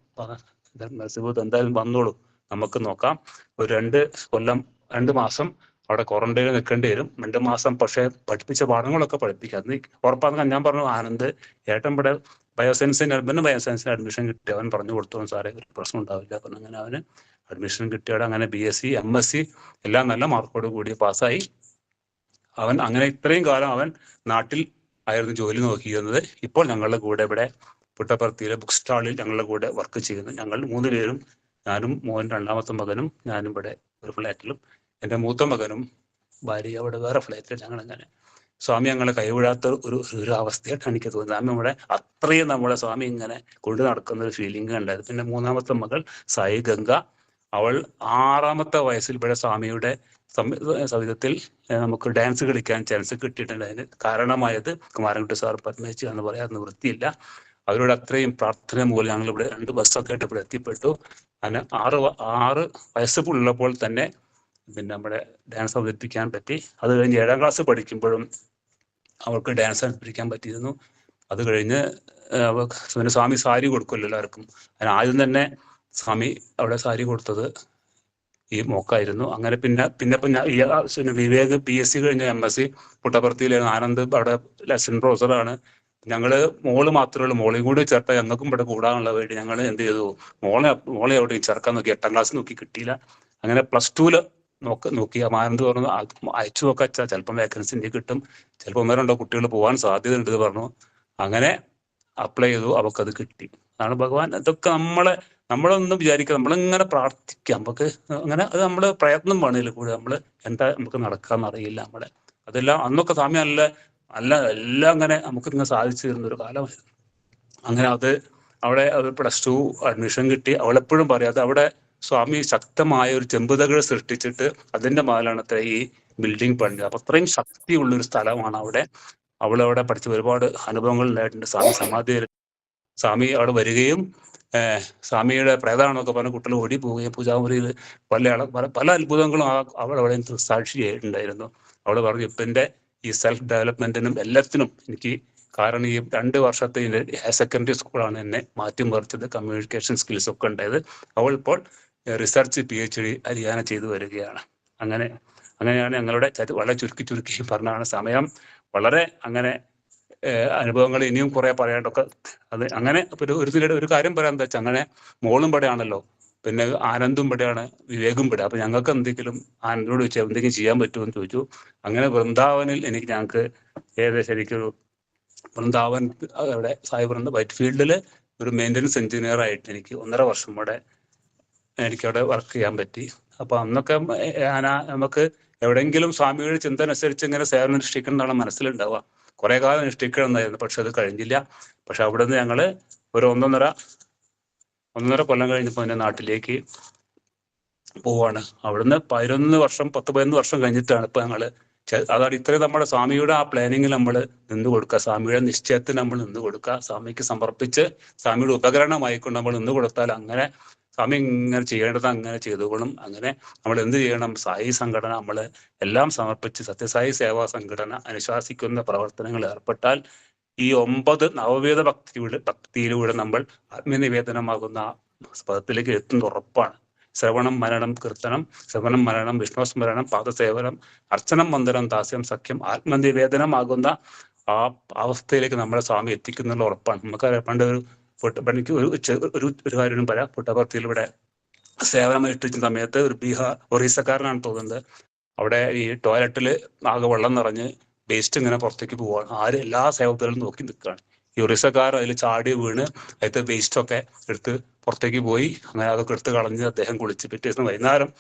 നരസിംഹമൂർത്തി എന്തായാലും വന്നോളൂ, നമുക്ക് നോക്കാം. ഒരു 2 മാസം അവിടെ ക്വാറന്റൈനിൽ നിൽക്കേണ്ടി വരും. 2 മാസം പക്ഷേ പഠിപ്പിച്ച പാഠങ്ങളൊക്കെ പഠിപ്പിക്കാം. അത് ഉറപ്പാന്ന് ഞാൻ പറഞ്ഞു. ആനന്ദ് ഏട്ടൻ ഇവിടെ ബയോസയൻസിന് അഡ്മിഷൻ കിട്ടി. അവൻ പറഞ്ഞു കൊടുത്തു, സാറേ ഒരു പ്രശ്നം ഉണ്ടാവില്ല. അപ്പം അങ്ങനെ അവന് അഡ്മിഷൻ കിട്ടിയോടെ അങ്ങനെ BSc MSc എല്ലാം നല്ല മാർക്കോട് കൂടി പാസ്സായി. അവൻ അങ്ങനെ ഇത്രയും കാലം അവൻ നാട്ടിൽ ആയിരുന്നു ജോലി നോക്കിയിരുന്നത്. ഇപ്പോൾ ഞങ്ങളുടെ കൂടെ ഇവിടെ പുട്ടപ്പർത്തിയിലെ ബുക്ക് സ്റ്റാളിൽ ഞങ്ങളുടെ കൂടെ വർക്ക് ചെയ്യുന്നു. ഞങ്ങൾ 3 പേരും, ഞാനും മോൻ രണ്ടാമത്തെ മകനും ഞാനും ഇവിടെ ഒരു ഫ്ലാറ്റിലും, എൻ്റെ മൂത്ത മകനും ഭാര്യ അവിടെ വേറെ ഫ്ലാറ്റിൽ. ഞങ്ങളങ്ങനെ സ്വാമി ഞങ്ങളെ കൈവിടാത്ത ഒരു അവസ്ഥയായിട്ടാണ് എനിക്ക് തോന്നുന്നത്. നമ്മുടെ അത്രയും നമ്മളെ സ്വാമി ഇങ്ങനെ കൊണ്ടു നടക്കുന്ന ഒരു ഫീലിംഗ് ഉണ്ടായത്. പിന്നെ മൂന്നാമത്തെ മകൾ സായി ഗംഗ, അവൾ 6ാമത്തെ വയസ്സിൽ ഇവിടെ സ്വാമിയുടെ സവിധത്തിൽ നമുക്ക് ഡാൻസ് കളിക്കാൻ ചാൻസ് കിട്ടിയിട്ടുണ്ട്. അതിന് കാരണമായത് കുമാരൻകുട്ടി സാർ പത്മേച്ചി എന്ന് പറയാൻ നിവൃത്തിയില്ല. അവരോട് അത്രയും പ്രാർത്ഥന മൂലം ഞങ്ങൾ ഇവിടെ 2 ബസ്സൊക്കെ ആയിട്ട് ഇവിടെ എത്തിപ്പെട്ടു. അങ്ങനെ 6 വയസ്സുള്ളപ്പോൾ തന്നെ പിന്നെ നമ്മുടെ ഡാൻസ് അവതരിപ്പിക്കാൻ പറ്റി. അത് കഴിഞ്ഞ് 7ാം ക്ലാസ് പഠിക്കുമ്പോഴും അവർക്ക് ഡാൻസ് അവതരിപ്പിക്കാൻ പറ്റിയിരുന്നു. അത് കഴിഞ്ഞ് സ്വാമി സാരി കൊടുക്കുമല്ലോ എല്ലാവർക്കും. അതിന് ആദ്യം തന്നെ സ്വാമി അവിടെ സാരി കൊടുത്തത് ഈ മോക്കായിരുന്നു. അങ്ങനെ പിന്നെ വിവേക് BSc കഴിഞ്ഞ MSc പുട്ടപ്പർത്തിയിലെ ആനന്ദ് അവിടെ ലെസൺ പ്രൊഫസറാണ്. ഞങ്ങള് മോള് മാത്രമേ ഉള്ളൂ. മോളെയും കൂടി ചേർത്താൽ ഞങ്ങൾക്കും ഇവിടെ കൂടാനുള്ള വേണ്ടി ഞങ്ങൾ എന്ത് ചെയ്തു, മോളെ അവിടെ ചേർക്കാൻ നോക്കി. 8ാം ക്ലാസ് നോക്കി കിട്ടിയില്ല. അങ്ങനെ +2 നോക്കി. ആനന്ദ് പറഞ്ഞു അയച്ചു നോക്കാച്ചാ ചിലപ്പം വേക്കൻസി കിട്ടും, ചിലപ്പോൾ 1-2 കുട്ടികൾ പോകാൻ സാധ്യത ഉണ്ട് പറഞ്ഞു. അങ്ങനെ അപ്ലൈ ചെയ്തു, അവക്കത് കിട്ടി. അതാണ് ഭഗവാൻ. ഇതൊക്കെ നമ്മളൊന്നും വിചാരിക്കുക, നമ്മളിങ്ങനെ പ്രാർത്ഥിക്കാം. നമുക്ക് അങ്ങനെ അത് നമ്മള് പ്രയത്നം വേണേൽ കൂടെ എന്താ നമുക്ക് നടക്കാന്ന് അറിയില്ല. അതെല്ലാം അന്നൊക്കെ സ്വാമി നല്ല എല്ലാം അങ്ങനെ നമുക്ക് ഇങ്ങനെ സാധിച്ചു തരുന്ന ഒരു കാലമായിരുന്നു. അങ്ങനെ അവിടെ +2 അഡ്മിഷൻ കിട്ടി. അവളെപ്പോഴും പറയാതെ അവിടെ സ്വാമി ശക്തമായ ഒരു ചെമ്പുതകൾ സൃഷ്ടിച്ചിട്ട് അതിന്റെ മേലാണ് ഈ ബിൽഡിംഗ് പണിത്. അപ്പൊ അത്രയും ശക്തിയുള്ള ഒരു സ്ഥലമാണ് അവിടെ. അവളവിടെ പഠിച്ച ഒരുപാട് അനുഭവങ്ങൾ ഉണ്ടായിട്ടുണ്ട്. സ്വാമി അവിടെ വരികയും സ്വാമിയുടെ പ്രേതാണെന്നൊക്കെ പറഞ്ഞ കുട്ടികൾ ഓടി പോവുകയും പൂജാമുറിയിൽ പല അത്ഭുതങ്ങളും അവിടെ സാക്ഷിയായിട്ടുണ്ടായിരുന്നു. അവൾ പറഞ്ഞു ഇപ്പൻ്റെ ഈ സെൽഫ് ഡെവലപ്മെന്റിനും എല്ലാത്തിനും എനിക്ക് കാരണം ഈ 2 വർഷത്തെ ഹയർ സെക്കൻഡറി സ്കൂളാണ് എന്നെ മാറ്റിമറിച്ചത്. കമ്മ്യൂണിക്കേഷൻ സ്കിൽസ് ഒക്കെ ഉണ്ടായത്. അവൾ ഇപ്പോൾ റിസർച്ച് PhD ഹരിയാന ചെയ്തു വരികയാണ്. അങ്ങനെയാണ് ഞങ്ങളുടെ വളരെ ചുരുക്കി പറഞ്ഞാണ്. സമയം വളരെ അങ്ങനെ അനുഭവങ്ങൾ ഇനിയും കുറെ പറയാണ്ടൊക്കെ. അത് അങ്ങനെ ഒരു കാര്യം പറയാൻ എന്താ വെച്ചാൽ, അങ്ങനെ മോളും ഇവിടെയാണല്ലോ, പിന്നെ ആനന്ദും ഇവിടെയാണ്, വിവേകും ഇവിടെ. അപ്പൊ ഞങ്ങൾക്ക് എന്തെങ്കിലും ആനന്ദിനോട് ചോദിച്ചാൽ എന്തെങ്കിലും ചെയ്യാൻ പറ്റുമോ എന്ന് ചോദിച്ചു. അങ്ങനെ വൃന്ദാവനിൽ ഞങ്ങൾക്ക് ഏകദേശം വൃന്ദാവൻ അവിടെ വൈറ്റ് ഫീൽഡിൽ ഒരു മെയിൻ്റനൻസ് എഞ്ചിനീയർ ആയിട്ട് എനിക്ക് 1.5 വർഷം എനിക്കവിടെ വർക്ക് ചെയ്യാൻ പറ്റി. അപ്പൊ അന്നൊക്കെ നമുക്ക് എവിടെയെങ്കിലും സ്വാമിയുടെ ചിന്ത അനുസരിച്ച് ഇങ്ങനെ സേവനം അനുഷ്ഠിക്കുന്നതാണ് മനസ്സിലുണ്ടാവുക. കുറെ കാലം അനുഷ്ഠിക്കണമെന്നായിരുന്നു, പക്ഷെ അത് കഴിഞ്ഞില്ല. പക്ഷെ അവിടെ നിന്ന് ഞങ്ങള് ഒരു ഒന്നര കൊല്ലം കഴിഞ്ഞപ്പോൾ എൻ്റെ നാട്ടിലേക്ക് പോവാണ്. അവിടുന്ന് 10-11 വർഷം കഴിഞ്ഞിട്ടാണ് ഇപ്പൊ ഞങ്ങള് അതാണ് ഇത്രയും നമ്മുടെ സ്വാമിയുടെ ആ പ്ലാനിങ്ങിൽ നമ്മൾ നിന്ന് കൊടുക്കുക, സ്വാമിയുടെ നിശ്ചയത്തിന് നമ്മൾ നിന്ന് കൊടുക്കുക, സ്വാമിക്ക് സമർപ്പിച്ച് സ്വാമിയുടെ ഉപകരണമായിക്കൊണ്ട് നമ്മൾ നിന്ന് കൊടുത്താൽ അങ്ങനെ സ്വാമി ഇങ്ങനെ ചെയ്യേണ്ടത് അങ്ങനെ ചെയ്തുകൊള്ളും. അങ്ങനെ നമ്മൾ എന്ത് ചെയ്യണം, സായി സംഘടന നമ്മൾ എല്ലാം സമർപ്പിച്ച് സത്യസായി സേവാ സംഘടന അനുശാസിക്കുന്ന പ്രവർത്തനങ്ങൾ ഏർപ്പെട്ടാൽ ഈ 9 നവവേദ ഭക്തിയിലൂടെ നമ്മൾ ആത്മനിവേദനമാകുന്ന പദത്തിലേക്ക് എത്തുന്ന ഉറപ്പാണ്. ശ്രവണം മനനം കീർത്തനം, ശ്രവണം മനനം വിഷ്ണുസ്മരണം പാദസേവനം അർച്ചനം വന്ദനം ദാസ്യം സഖ്യം ആത്മനിവേദനമാകുന്ന ആ അവസ്ഥയിലേക്ക് നമ്മളെ സ്വാമി എത്തിക്കുന്നുള്ള ഉറപ്പാണ്. നമുക്ക് പണ്ട് ഒരു കാര്യം പറയാം. പുട്ടപർത്തിയിൽ ഇവിടെ സേവനമനുഷ്ഠിച്ച സമയത്ത് ഒരു ഒറീസക്കാരനാണ് തോന്നുന്നത്, അവിടെ ഈ ടോയ്ലറ്റിൽ ആകെ വെള്ളം നിറഞ്ഞ് വേസ്റ്റ് ഇങ്ങനെ പുറത്തേക്ക് പോവാണ്. എല്ലാ സേവകരും നോക്കി നിൽക്കുകയാണ്. ഈ ഒറീസക്കാർ അതിൽ ചാടി വീണ് അതിലത്തെ വേസ്റ്റൊക്കെ എടുത്ത് പുറത്തേക്ക് പോയി. അങ്ങനെ അതൊക്കെ എടുത്ത് കളഞ്ഞ് അദ്ദേഹം കുളിച്ച് പിറ്റേ ദിവസം വൈകുന്നേരം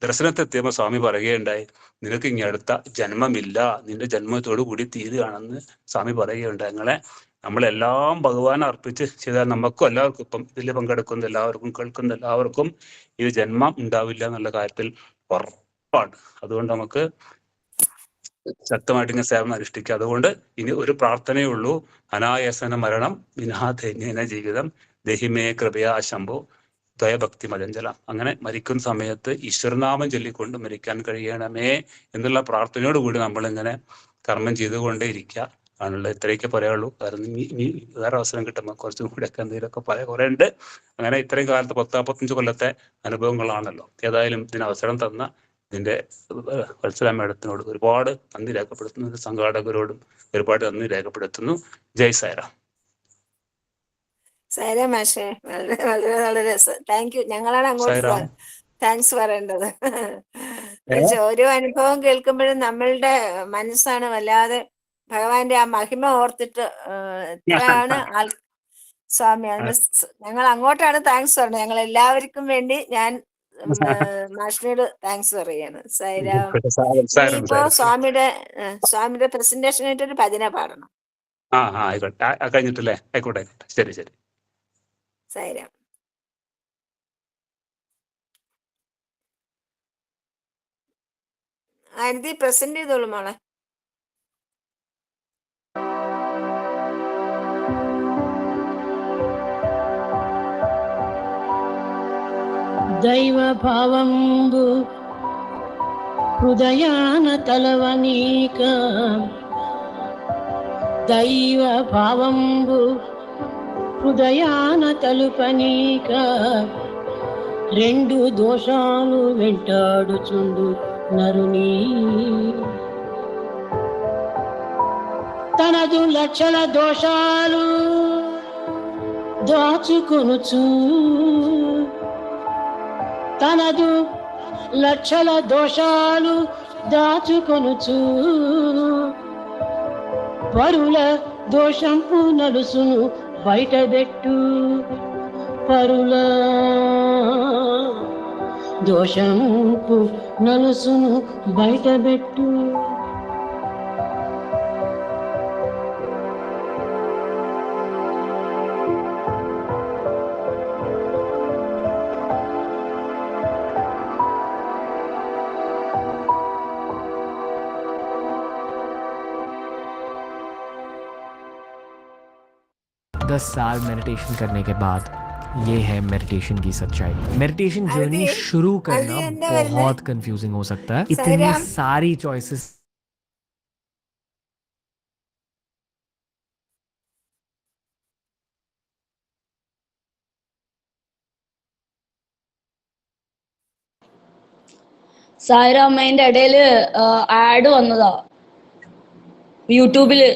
ദർശനത്തെത്തിയപ്പോൾ സ്വാമി പറയുകയുണ്ടായി, നിനക്ക് ഇനി അടുത്ത ജന്മമില്ല, നിന്റെ ജന്മത്തോടു കൂടി തീരുകയാണെന്ന് സ്വാമി പറയുകയുണ്ടായി. നമ്മളെല്ലാം ഭഗവാനെ അർപ്പിച്ച് ചെയ്താൽ നമുക്കും എല്ലാവർക്കും, ഇപ്പം ഇതിൽ പങ്കെടുക്കുന്ന എല്ലാവർക്കും കേൾക്കുന്ന എല്ലാവർക്കും ഇത് ജന്മം ഉണ്ടാവില്ല എന്നുള്ള കാര്യത്തിൽ ഉറപ്പാണ്. അതുകൊണ്ട് നമുക്ക് ശക്തമായിട്ട് ഇങ്ങനെ സേവനം അനുഷ്ഠിക്കുക. അതുകൊണ്ട് ഇനി ഒരു പ്രാർത്ഥനയേ ഉള്ളൂ, അനായാസന മരണം വിനാധന്യേന ജീവിതം ദഹിമേ കൃപയാ ശംഭോ ദ്വയഭക്തി മജഞ്ചലം. അങ്ങനെ മരിക്കുന്ന സമയത്ത് ഈശ്വരനാമം ചൊല്ലിക്കൊണ്ട് മരിക്കാൻ കഴിയണമേ എന്നുള്ള പ്രാർത്ഥനയോടുകൂടി നമ്മളിങ്ങനെ കർമ്മം ചെയ്തുകൊണ്ടേ ഇരിക്കുക. അതിനുള്ള ഇത്രയൊക്കെ പറയാനുള്ളൂ. കാരണം ഇനി വേറെ അവസരം കിട്ടുമ്പോൾ കുറച്ചും കൂടിയൊക്കെ എന്തെങ്കിലുമൊക്കെ പറയാൻ കുറേ ഉണ്ട്. അങ്ങനെ ഇത്രയും കാലത്ത് 10-15 കൊല്ലത്തെ അനുഭവങ്ങളാണല്ലോ. ഏതായാലും ഇതിന് അവസരം തന്ന ഇതിന്റെ വത്സല മേഡത്തിനോട് ഒരുപാട് നന്ദി രേഖപ്പെടുത്തുന്നു. സംഘാടകരോടും ഒരുപാട് നന്ദി രേഖപ്പെടുത്തുന്നു. ജയ് സായ്റാം. സായ്റാം മാഷേ, വളരെ വളരെ വളരെ താങ്ക് യു. ഞങ്ങളാണ് അങ്ങോട്ട് സായ്റാം. താങ്ക്സ് പറയേണ്ടത്. ഓരോ അനുഭവം കേൾക്കുമ്പോഴും നമ്മളുടെ മനസ്സാണ് വല്ലാതെ ഭഗവാന്റെ ആ മഹിമ ഓർത്തിട്ട് എത്രയാണ് സ്വാമി. ഞങ്ങൾ അങ്ങോട്ടാണ് താങ്ക്സ് പറഞ്ഞത്. ഞങ്ങൾ എല്ലാവർക്കും വേണ്ടി ഞാൻ മാഷിനോട് താങ്ക്സ് പറയാണ്. സായ്റാം. ഇനിയിപ്പോ സ്വാമിയുടെ പ്രസന്റേഷൻ ആയിട്ട് ഒരു ഭജന പാടണം. ആയിക്കോട്ടെ, കഴിഞ്ഞിട്ടല്ലേ? ആയിക്കോട്ടെ, ശരി ശരി. സായ്റാം. ആരതി പ്രസന്റ് ചെയ്തോളൂ മോളെ. దైవ భావంబు హృదయాన తలవనీక, దైవ భావంబు హృదయాన తలుపనీక, రెండు దోషాలు వెంటాడుచుండు నరుని, తనదు లక్షల దోషాలు దాచుకొనుచు, తనదు లక్షల దోషాలు దాచుకొనుచు, పరుల దోషంపు నలుసును బయటబెట్టు, పరుల దోషంపు నలుసును బయటబెట్టు. साल मेडिटेशन करने के बाद ये है मेडिटेशन की सच्चाई। मेडिटेशन जर्नी शुरू करना बहुत कंफ्यूजिंग हो सकता है, इतनी सारी चॉइसेस। സായിരാമ്മേന്റെ ഇടയില് ആഡ് വന്നതാ യൂട്യൂബില്.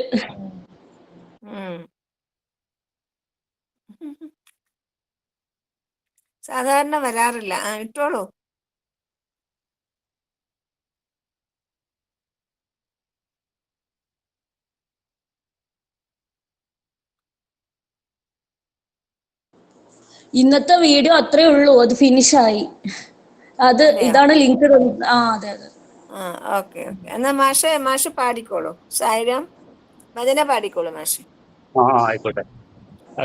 സാധാരണ വരാറില്ല. ഇട്ടോളൂ. ഇന്നത്തെ വീഡിയോ അത്രേ ഉള്ളൂ, അത് ഫിനിഷായി. അത് ഇതാണ് ലിങ്ക്. അതെ അതെ. Okay okay. എന്നാ മാഷ് പാടിക്കോളൂ. സായിരാം ഭജന പാടിക്കോളൂ മാഷ്. ആയിക്കോട്ടെ.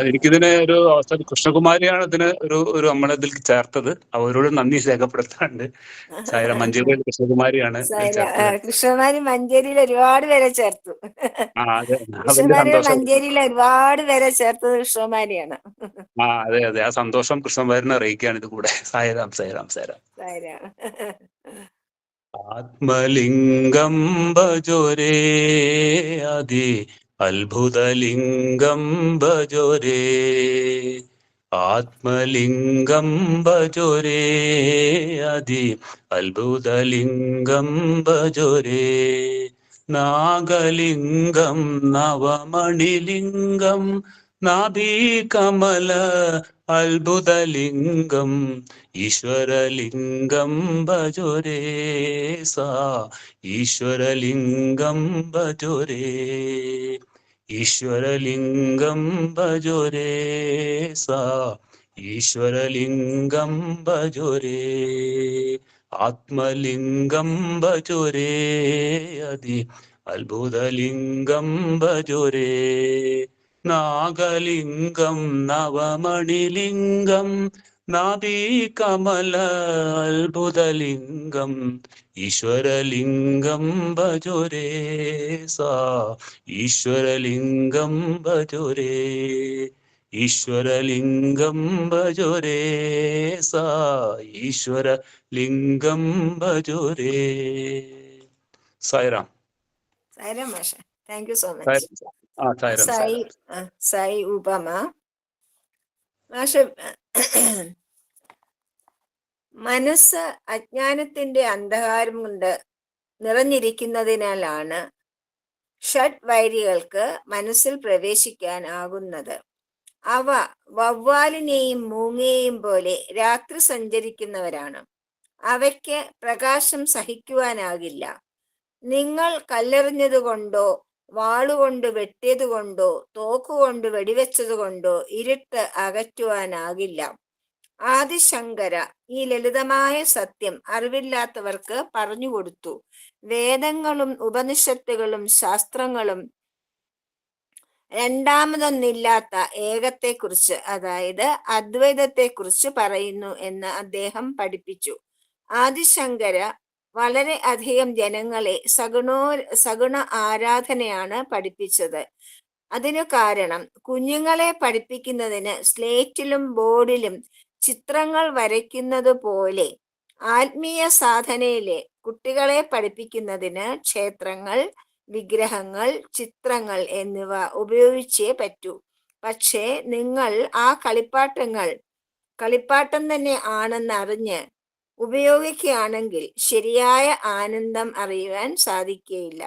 എനിക്കിതിന് ഒരു അവസരം, കൃഷ്ണകുമാരിയാണ് ഇതിന് ഒരു നമ്മളിതിൽ ചേർത്തത്. അവരോട് നന്ദി രേഖപ്പെടുത്താണ്ട്. സായിരാം മഞ്ചേരി കൃഷ്ണകുമാരിയാണ് ചേർത്തത്. കൃഷ്ണകുമാരി മഞ്ചേരിയിൽ ഒരുപാട് പേരെ ചേർത്തു. മഞ്ചേരിയിൽ ഒരുപാട് പേരെ ചേർത്തത് കൃഷ്ണകുമാരിയാണ്. അതെ അതെ, ആ സന്തോഷം കൃഷ്ണകുമാരിനെ അറിയിക്കുകയാണ് ഇത് കൂടെ. സായിരാം സായിരാം സായിരാം. ആത്മലിംഗം ഭജോരേ അതി അത്ഭുതലിംഗം ഭജോരേ, ആത്മലിംഗം ഭജോരേ അതി അത്ഭുതലിംഗം ഭജോരേ, നാഗലിംഗം നവമണിലിംഗം നാഭീകമല അത്ഭുതലിംഗം ഈശ്വരലിംഗം ഭജോരേ സാ, ഈശ്വരലിംഗം ഭജോരേ, ഈശ്വരലിംഗം ഭജോരേ സാ, ഈശ്വരലിംഗം ഭജോരേ, ആത്മലിംഗം ഭജോരേ അതി അത്ഭുതലിംഗം ഭജോരേ, നാഗലിംഗം നവമണിലിംഗം നാഭീകമല അത്ഭുതലിംഗം ഈശ്വരലിംഗം ഭജോരേ സാ, ഈശ്വരലിംഗം ഭജോരേ, ഈശ്വരലിംഗം ഭജോരേ സാ, ഈശ്വരലിംഗം ഭജോരേ. സായിരാം. സായിരാം മാഷേ. Thank you so much. Sai Sai ഉപമ. മാഷെ, മനസ്സ് അജ്ഞാനത്തിന്റെ അന്ധകാരം കൊണ്ട് നിറഞ്ഞിരിക്കുന്നതിനാലാണ് ഷഡ് വൈരികൾക്ക് മനസ്സിൽ പ്രവേശിക്കാൻ ആകുന്നത്. അവ വവ്വാലിനെയും മൂങ്ങയെയും പോലെ രാത്രി സഞ്ചരിക്കുന്നവരാണ്. അവയ്ക്ക് പ്രകാശം സഹിക്കുവാനാകില്ല. നിങ്ങൾ കല്ലെറിഞ്ഞതുകൊണ്ടോ വാളുകൊണ്ട് വെട്ടിയതുകൊണ്ടോ തോക്കുകൊണ്ട് വെടിവെച്ചതുകൊണ്ടോ ഇരുട്ട് അകറ്റുവാനാകില്ല. ആദിശങ്കര ഈ ലളിതമായ സത്യം അറിവില്ലാത്തവർക്ക് പറഞ്ഞുകൊടുത്തു. വേദങ്ങളും ഉപനിഷത്തുകളും ശാസ്ത്രങ്ങളും രണ്ടാമതൊന്നില്ലാത്ത ഏകത്തെക്കുറിച്ച്, അതായത് അദ്വൈതത്തെക്കുറിച്ച് പറയുന്നു എന്ന് അദ്ദേഹം പഠിപ്പിച്ചു. ആദിശങ്കര വളരെ അധികം ജനങ്ങളെ സഗുണ ആരാധനയാണ് പഠിപ്പിച്ചത്. അതിനു കാരണം കുഞ്ഞുങ്ങളെ പഠിപ്പിക്കുന്നതിന് സ്ലേറ്റിലും ബോർഡിലും ചിത്രങ്ങൾ വരയ്ക്കുന്നത് പോലെ ആത്മീയ സാധനയിലെ കുട്ടികളെ പഠിപ്പിക്കുന്നതിന് ക്ഷേത്രങ്ങൾ, വിഗ്രഹങ്ങൾ, ചിത്രങ്ങൾ എന്നിവ ഉപയോഗിച്ചേ പറ്റൂ. പക്ഷേ നിങ്ങൾ ആ കളിപ്പാട്ടം തന്നെ ആണെന്നറിഞ്ഞ് ഉപയോഗിക്കുകയാണെങ്കിൽ ശരിയായ ആനന്ദം അറിയുവാൻ സാധിക്കുകയില്ല.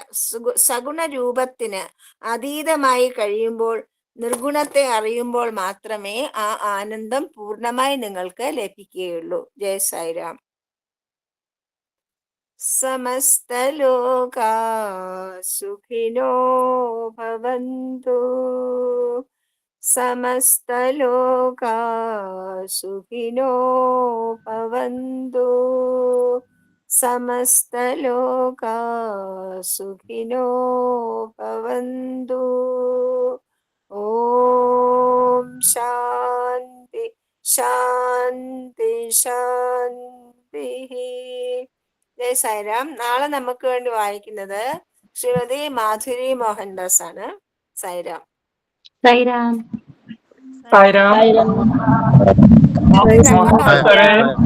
സഗുണ രൂപത്തിന് അതീതമായി കഴിയുമ്പോൾ, നിർഗുണത്തെ അറിയുമ്പോൾ മാത്രമേ ആ ആനന്ദം പൂർണ്ണമായി നിങ്ങൾക്ക് ലഭിക്കുകയുള്ളൂ. ജയ സായിരാം. സമസ്തലോകാ സുഖിനോ ഭവന്തു, സമസ്തലോകാ സുഖിനോ ഭവന്തു, സമസ്തലോകാ സുഖിനോ ഭവന്തു. ഓം ശാന്തി ശാന്തി ശാന്തി. ജയ് സായിരാം. നാളെ നമുക്ക് വേണ്ടി വായിക്കുന്നത് ശ്രീമതി മാധുരി മോഹൻദാസ് ആണ്. സായിരാം. സായിരാം. സായിരാം. സായിരാം.